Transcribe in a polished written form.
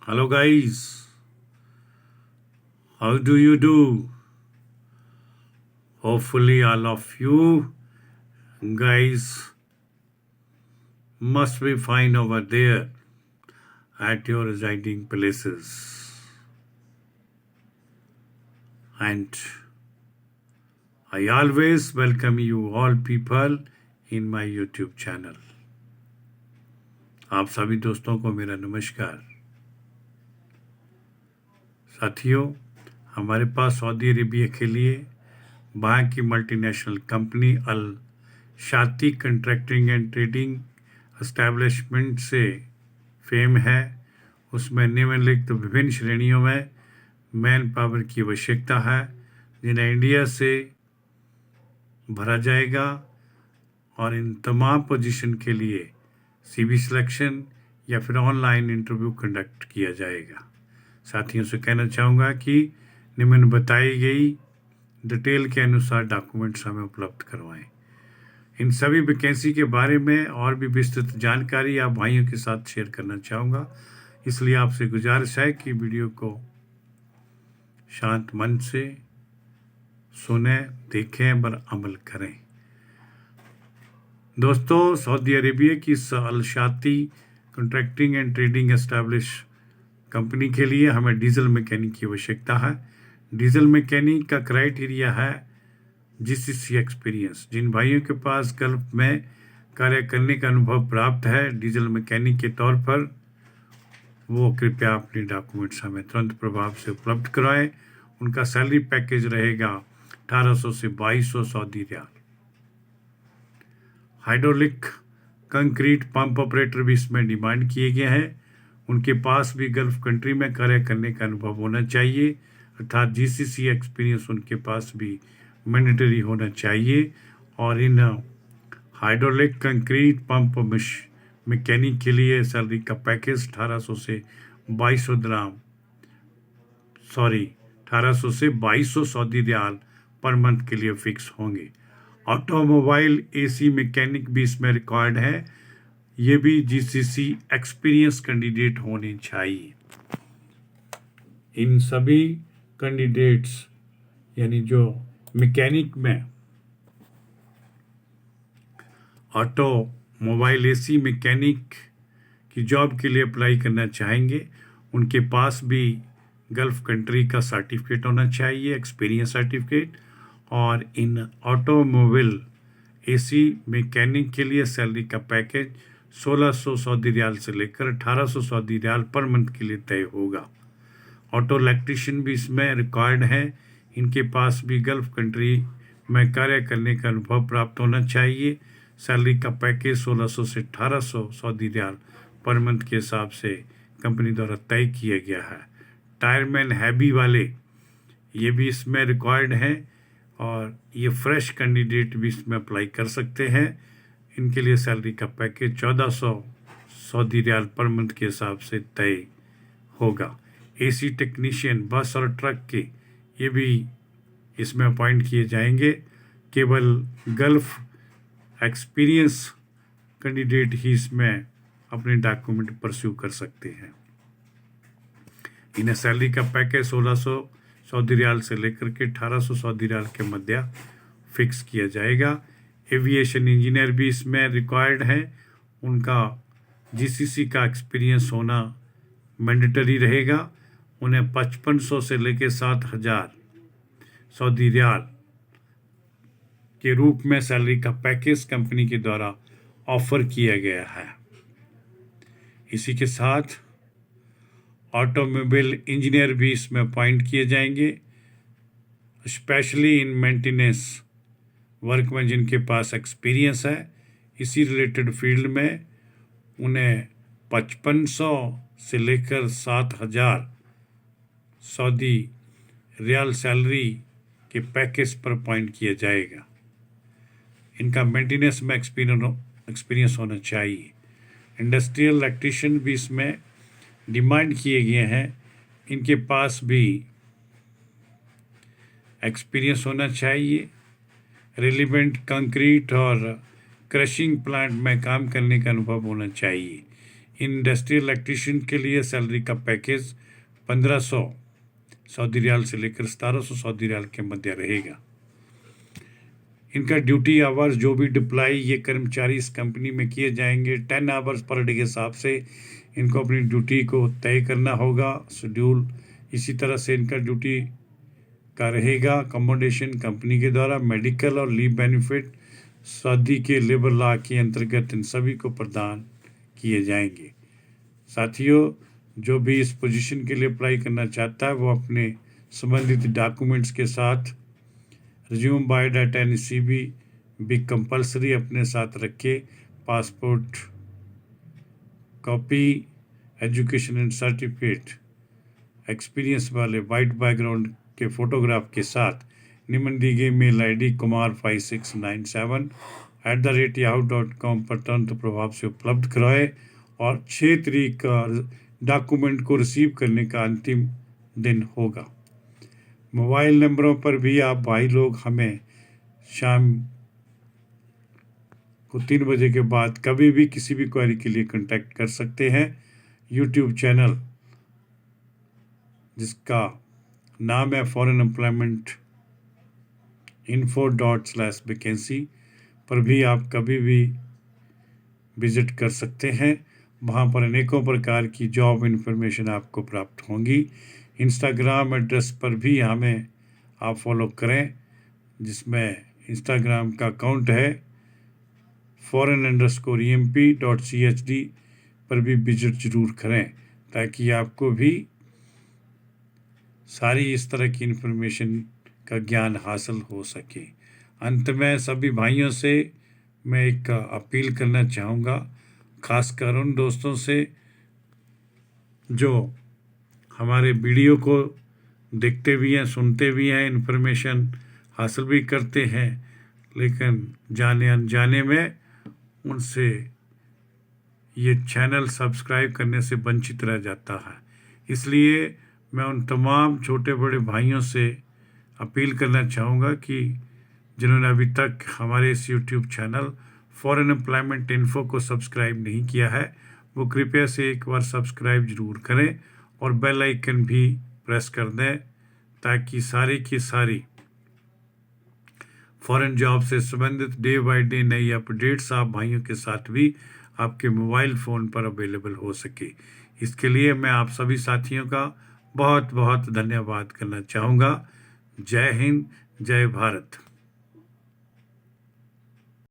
Hello guys, how do you do? Hopefully all of you guys must be fine over there at your residing places. And I always welcome you all people in my YouTube channel. आप सभी दोस्तों को मेरा नमस्कार। साथियों, हमारे पास Saudi Arabia के लिए वहाँ की multinational company Al Shati contracting and trading establishment से फेम है। उसमें निम्नलिखित विभिन्न श्रेणियों में मैन पावर की आवश्यकता है जिन्हें इंडिया से भरा जाएगा और इन तमाम पोजीशन के लिए सीवी सिलेक्शन या फिर ऑनलाइन इंटरव्यू कंडक्ट किया जाएगा। साथियों से कहना चाहूँगा कि निम्न बताई गई डिटेल के अनुसार डॉक्यूमेंट्स हमें उपलब्ध करवाएं। इन सभी वैकेंसी के बारे में और भी विस्तृत जानकारी आप भाइयों के साथ शेयर करना चाहूँगा, इसलिए आपसे गुजारिश है कि वीडियो को शांत मन से सुने, देखें और अमल करें। दोस्तों, सऊदी अरेबिया की Al Shati contracting and trading establish company के लिए हमें डीजल मैकेनिक की आवश्यकता है। डीजल मैकेनिक का क्राइटेरिया है जीसीसी एक्सपीरियंस। जिन भाइयों के पास गल्फ में कार्य करने का अनुभव प्राप्त है डीजल मैकेनिक के तौर पर, वो कृपया अपने डॉक्यूमेंट्स हमें तुरंत प्रभाव से उपलब्ध कराएं। उनका सैलरी पैकेज रहेगा 1800 से 2200 Saudi riyal. Hydraulic concrete pump operator भी इसमें डिमांड किए गए हैं। उनके पास भी गल्फ कंट्री में कार्य करने का अनुभव होना चाहिए, अर्थात जीसीसी एक्सपीरियंस उनके पास भी मैंडेटरी होना चाहिए। और इन हाइड्रोलिक कंक्रीट पंप मैकेनिक के लिए सैलरी का पैकेज 1800 से 2200 सऊदी रियाल पर मंथ के लिए फिक्स होंगे। ऑटोमोबाइल एसी मैकेनिक भी इसमें रिक्वायर्ड है। ये भी जीसीसी एक्सपीरियंस कैंडिडेट होने चाहिए। इन सभी कैंडिडेट्स यानी जो मैकेनिक में ऑटोमोबाइल एसी मैकेनिक की जॉब के लिए अप्लाई करना चाहेंगे, उनके पास भी गल्फ कंट्री का सर्टिफिकेट होना चाहिए, एक्सपीरियंस सर्टिफिकेट। और इन ऑटोमोबाइल एसी मैकेनिक के लिए सैलरी का पैकेज 1600 सऊदी रियाल से लेकर 1800 सऊदी रियाल पर मंथ के लिए तय होगा। ऑटो इलेक्ट्रीशियन भी इसमें रिक्वायर्ड है। इनके पास भी गल्फ कंट्री में कार्य करने का अनुभव प्राप्त होना चाहिए। सैलरी का पैकेज 1600 से 1800 सऊदी रियाल पर मंथ के हिसाब से कंपनी द्वारा तय किया गया है। टायरमैन हैवी वाले ये भी इसमें रिक्वायर्ड हैं और ये फ्रेश कैंडिडेट भी इसमें अप्लाई कर सकते हैं। इनके लिए सैलरी का package 1400 Saudi riyal per month के हिसाब से तय होगा। एसी टेक्नीशियन बस और ट्रक के ये भी इसमें अपॉइंट किए जाएंगे। केवल गल्फ एक्सपीरियंस कैंडिडेट ही इसमें अपने डॉक्यूमेंट परस्यू कर सकते हैं। इन्हें सैलरी का पैकेज 1600 सऊदी रियाल से लेकर के 1800 सऊदी रियाल के मध्य फिक्स किया जाएगा। एविएशन इंजीनियर भी इसमें रिक्वायर्ड है। उनका जीसीसी का एक्सपीरियंस होना मैंडेटरी रहेगा। उन्हें 5500 से लेकर 7000 सऊदी रियाल के रूप में सैलरी का पैकेज कंपनी के द्वारा ऑफर किया गया है। इसी के साथ ऑटोमोबाइल इंजीनियर भी इसमें अपॉइंट किए जाएंगे, स्पेशली इन मेंटेनेंस वर्क में जिनके पास एक्सपीरियंस है इसी रिलेटेड फील्ड में। उन्हें 5500 से लेकर 7000 सऊदी रियाल सैलरी के पैकेज पर अपॉइंट किया जाएगा। इनका मेंटेनेंस में एक्सपीरियंस होना चाहिए। इंडस्ट्रियल इलेक्ट्रीशियन भी इसमें डिमांड किए गए हैं। इनके पास भी एक्सपीरियंस होना चाहिए। रिलेवेंट कंक्रीट और क्रशिंग प्लांट में काम करने का अनुभव होना चाहिए। इंडस्ट्रियल इलेक्ट्रीशियन के लिए सैलरी का पैकेज 1500 सऊदी रियाल से लेकर 1700 सऊदी रियाल के मध्य रहेगा। इनका ड्यूटी आवर्स जो भी डिप्लाई ये कर्मचारी इस कंपनी में किए जाएंगे 10 आवर्स पर डे के हिसाब से इनको अपनी ड्यूटी को तय करना होगा शेड्यूल। इसी तरह से इनका ड्यूटी का रहेगा। अकोमोडेशन कंपनी के द्वारा, मेडिकल और लीव बेनिफिट सऊदी के लेबर लॉ के अंतर्गत इन सभी को प्रदान किए जाएंगे। साथियों, जो भी इस पोजीशन के लिए अप्लाई करना चाहता है वो अपने संबंधित डॉक्यूमेंट्स के साथ रिज्यूम, बायोडाटा एंड CV भी कंपलसरी अपने साथ रखे। Passport copy, education and certificate, experience वाले वाइट बैकग्राउंड के फोटोग्राफ के साथ निम्न दी गई मेल ID kumar5697@yahoo.com पर तुरंत प्रभाव से उपलब्ध कराए और 6 तारीख का डॉक्यूमेंट को रिसीव करने का अंतिम दिन होगा। मोबाइल नंबरों पर भी आप भाई लोग हमें शाम को 3 बजे के बाद कभी भी किसी भी क्वेरी के लिए कांटेक्ट कर सकते हैं। यूट्यूब चैनल जिसका नाम है फॉरेन एम्प्लॉयमेंट info./vacancy पर भी आप कभी भी विजिट कर सकते हैं। वहाँ पर अनेकों प्रकार की जॉब इन्फॉर्मेशन आपको प्राप्त होंगी। इंस्टाग्राम एड्रेस पर भी हमें आप फॉलो करें, जिसमें इंस्टाग्राम का अकाउंट है foreign_emp.chd पर भी विजिट जरूर करें ताकि आपको भी सारी इस तरह की इन्फॉर्मेशन का ज्ञान हासिल हो सके। अंत में सभी भाइयों से मैं एक अपील करना चाहूँगा, खासकर उन दोस्तों से जो हमारे वीडियो को देखते भी हैं, सुनते भी हैं, इन्फॉर्मेशन हासिल भी करते हैं, लेकिन जाने अनजाने में उनसे ये चैनल सब्सक्राइब करने से वंचित रह जाता है। इसलिए मैं उन तमाम छोटे बड़े भाइयों से अपील करना चाहूँगा कि जिन्होंने अभी तक हमारे इस YouTube channel foreign employment info को सब्सक्राइब नहीं किया है वो कृपया से एक बार सब्सक्राइब जरूर करें और बेल आइकन भी प्रेस कर दें ताकि सारी की सारी फॉरेन जॉब से संबंधित डे बाय डे नई अपडेट्स आप भाइयों के साथ भी आपके मोबाइल फ़ोन पर अवेलेबल हो सके। इसके लिए मैं आप सभी साथियों का बहुत बहुत धन्यवाद करना चाहूँगा। जय हिंद, जय भारत।